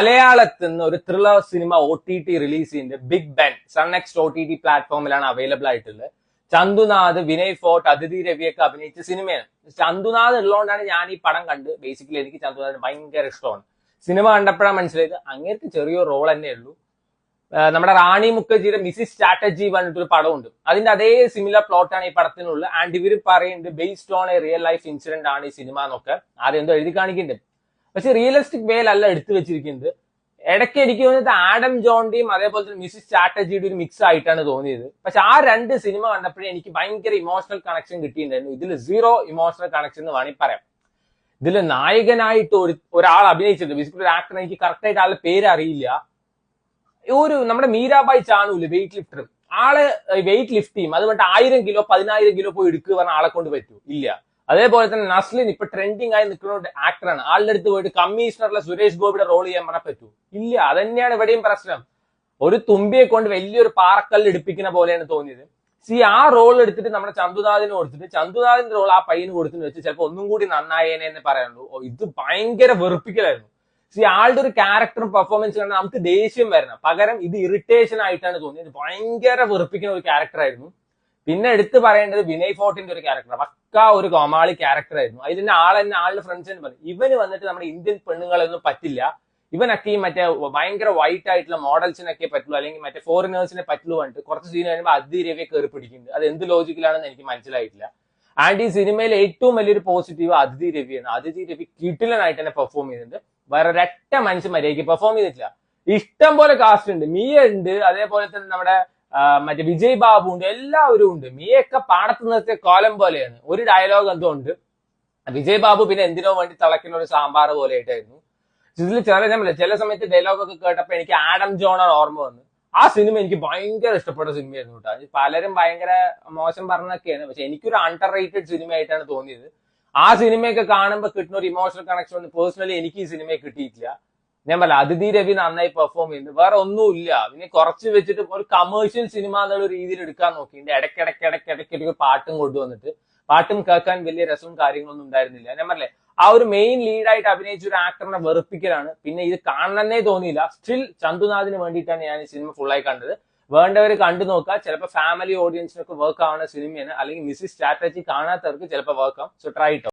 മലയാളത്തിൽ നിന്ന് ഒരു ത്രില്ലർ സിനിമ OTT റിലീസ് ചെയ്യുന്നത് ബിഗ് ബെൻ സൺനെക്സ്റ്റ് OTT പ്ലാറ്റ്ഫോമിലാണ് അവൈലബിൾ ആയിട്ടുള്ളത്. ചന്തുനാഥ്, വിനയ് ഫോർട്ട്, അതിഥി രവിയൊക്കെ അഭിനയിച്ച സിനിമയാണ്. ചന്തുനാഥ് ഉള്ളതുകൊണ്ടാണ് ഞാൻ ഈ പടം കണ്ട്. ബേസിക്കലി എനിക്ക് ചന്തുനാഥിന് ഭയങ്കര ഇഷ്ടമാണ്. സിനിമ കണ്ടപ്പോഴാണ് മനസ്സിലായത് അങ്ങേർക്ക് ചെറിയൊരു റോൾ തന്നെ ഉള്ളൂ. നമ്മുടെ റാണി മുഖർജിയുടെ മിസിസ് സ്ട്രാറ്റജി പറഞ്ഞിട്ടൊരു പടമുണ്ട്. അതിന്റെ അതേ സിമിലർ പ്ലോട്ടാണ് ഈ പടത്തിനുള്ളത്. ആൻഡ് ഇവർ പറയുന്നത് based on A real life incident ആണ് ഈ സിനിമ എന്നൊക്കെ ആദ്യം എന്തോ എഴുതി കാണിക്കുന്നുണ്ട്. പക്ഷെ റിയലിസ്റ്റിക് വേയിലല്ല എടുത്തു വെച്ചിരിക്കുന്നത്. ഇടയ്ക്ക് എനിക്ക് തോന്നിയത് ആഡം ജോണിന്റെയും അതേപോലെ തന്നെ മിസിസ് സ്ട്രാറ്റജിയുടെ ഒരു മിക്സ് ആയിട്ടാണ് തോന്നിയത്. പക്ഷെ ആ രണ്ട് സിനിമ കണ്ടപ്പോഴേ എനിക്ക് ഭയങ്കര ഇമോഷണൽ കണക്ഷൻ കിട്ടിയിട്ടുണ്ടായിരുന്നു. ഇതിൽ സീറോ ഇമോഷണൽ കണക്ഷൻ എന്ന് വേണമെങ്കിൽ പറയാം. ഇതിൽ നായകനായിട്ട് ഒരാൾ അഭിനയിച്ചിട്ടുണ്ട്. ബേസിക്കലി ഒരു ആക്ടർ, എനിക്ക് കറക്റ്റ് ആയിട്ട് ആളുടെ പേര് അറിയില്ല. നമ്മുടെ മീരാബായി ചാനൂല് വെയിറ്റ് ലിഫ്റ്റർ, ആള് വെയിറ്റ് ലിഫ്റ്റ് ചെയ്യും. അതുകൊണ്ട് 1000 കിലോ 10,000 കിലോ പോയി എടുക്കുക പറഞ്ഞ ആളെ കൊണ്ട് പറ്റൂ? ഇല്ല. അതേപോലെ തന്നെ നസ്ലിൻ ഇപ്പൊ ട്രെൻഡിങ് ആയി നിൽക്കുന്ന ആക്ടറാണ്. ആളുടെ അടുത്ത് പോയിട്ട് കമ്മീഷണറിലെ സുരേഷ് ഗോപിയുടെ റോൾ ചെയ്യാൻ പറഞ്ഞാൽ പറ്റൂ? ഇല്ല. അതന്നെയാണ് ഇവിടെയും പ്രശ്നം. ഒരു തുമ്പിയെ കൊണ്ട് വലിയൊരു പാറക്കല്ല് എടുപ്പിക്കുന്ന പോലെയാണ് തോന്നിയത്. ആ റോൾ എടുത്തിട്ട് നമ്മുടെ ചന്തുനാഥിന് കൊടുത്തിട്ട് ചന്തുനാഥിന്റെ റോൾ ആ പയ്യന് കൊടുത്തിട്ട് വെച്ച് ചിലപ്പോൾ ഒന്നും കൂടി നന്നായേനെ എന്ന് പറയാനുള്ളൂ. ഇത് ഭയങ്കര വെറുപ്പിക്കലായിരുന്നു. ആളുടെ ഒരു ക്യാരക്ടറും പെർഫോമൻസ് കണ്ടാൽ നമുക്ക് ദേഷ്യം വരണം. പകരം ഇത് ഇറിറ്റേഷൻ ആയിട്ടാണ് തോന്നിയത്. ഭയങ്കര വെറുപ്പിക്കുന്ന ഒരു ക്യാരക്ടർ ആയിരുന്നു. പിന്നെ എടുത്തു പറയേണ്ടത് വിനയ് ഫോർട്ടിന്റെ ഒരു ക്യാരക്ടർ, പക്ക ഒരു കോമാളി ക്യാരക്ടർ ആയിരുന്നു. അതിൽ തന്നെ ആളുടെ ഫ്രണ്ട്സ് എന്ന് പറഞ്ഞു ഇവന് വന്നിട്ട് നമ്മുടെ ഇന്ത്യൻ പെണ്ണുങ്ങളൊന്നും പറ്റില്ല, ഇവനൊക്കെ മറ്റേ ഭയങ്കര വൈറ്റ് ആയിട്ടുള്ള മോഡൽസിനൊക്കെ പറ്റുള്ളൂ, അല്ലെങ്കിൽ മറ്റേ ഫോറിനേഴ്സിനെ പറ്റുള്ളൂ പറഞ്ഞിട്ട് കുറച്ച് സീൻ കഴിയുമ്പോൾ അതിഥി രവിയെ കയറി പിടിക്കുന്നുണ്ട്. അത് എന്ത് ലോജിക്കലാണെന്ന് എനിക്ക് മനസ്സിലായിട്ടില്ല. ആൻഡ് ഈ സിനിമയിലെ ഏറ്റവും വലിയൊരു പോസിറ്റീവ് അതിഥി രവിയാണ്. അതിഥി രവി കിടിലനായിട്ട് തന്നെ പെർഫോം ചെയ്യുന്നുണ്ട്. വേറെ ഒരൊറ്റ മനുഷ്യൻ മര്യാദയ്ക്ക് പെർഫോം ചെയ്തിട്ടില്ല. ഇഷ്ടം പോലെ കാസ്റ്റ് ഉണ്ട്. മിയ ഉണ്ട്, അതേപോലെ തന്നെ നമ്മുടെ മറ്റേ വിജയ് ബാബു ഉണ്ട്, എല്ലാവരും ഉണ്ട്. മിയൊക്കെ പാടത്ത് നിർത്തിയ കോലം പോലെയാണ്. ഒരു ഡയലോഗ് എന്തോ ഉണ്ട്. വിജയ് ബാബു പിന്നെ എന്തിനോ വേണ്ടി തിളക്കുന്ന ഒരു സാമ്പാർ പോലെ ആയിട്ടായിരുന്നു. ഇതിൽ ചില സമയത്ത് ഡയലോഗ് ഒക്കെ കേട്ടപ്പോ എനിക്ക് ആഡം ജോണാണ് ഓർമ്മ വന്നു. ആ സിനിമ എനിക്ക് ഭയങ്കര ഇഷ്ടപ്പെട്ട സിനിമയായിരുന്നു കേട്ടോ. പലരും ഭയങ്കര മോശം പറഞ്ഞൊക്കെയാണ്, പക്ഷെ എനിക്കൊരു അണ്ടർ റേറ്റഡ് സിനിമ ആയിട്ടാണ് തോന്നിയത്. ആ സിനിമയൊക്കെ കാണുമ്പോൾ കിട്ടുന്ന ഒരു ഇമോഷണൽ കണക്ഷൻ ഒന്നും പേഴ്സണലി എനിക്ക് ഈ സിനിമയെ കിട്ടിയിട്ടില്ല. ഞാൻ പറയാം, അതിഥി രവി നന്നായി പെർഫോം ചെയ്യുന്നു. വേറെ ഒന്നുമില്ല. പിന്നെ കുറച്ച് വെച്ചിട്ട് ഒരു കമേഴ്ഷ്യൽ സിനിമ എന്നുള്ള രീതിയിൽ എടുക്കാൻ നോക്കിയിട്ട് ഇടയ്ക്കിടയ്ക്ക് പാട്ടും കൊണ്ടുവന്നിട്ട് പാട്ടും കേൾക്കാൻ വലിയ രസവും കാര്യങ്ങളൊന്നും ഉണ്ടായിരുന്നില്ല. ഞാൻ പറഞ്ഞേ, ആ ഒരു മെയിൻ ലീഡായിട്ട് അഭിനയിച്ച ഒരു ആക്ടറിനെ വെറുപ്പിക്കലാണ്. പിന്നെ ഇത് കാണണമെന്നേ തോന്നിയില്ല. സ്റ്റിൽ ചന്തുനാഥിന് വേണ്ടിയിട്ടാണ് ഞാൻ ഈ സിനിമ ഫുള്ളായി കണ്ടത്. വേണ്ടവർ കണ്ടു നോക്കുക. ചിലപ്പോൾ ഫാമിലി ഓഡിയൻസിനൊക്കെ വർക്ക് ആവുന്ന സിനിമയാണ്. അല്ലെങ്കിൽ മിസിസ് സ്ട്രാറ്റജി കാണാത്തവർക്ക് ചിലപ്പോൾ വർക്ക് ആവും. സോ ട്രൈ ഇട്ടോ.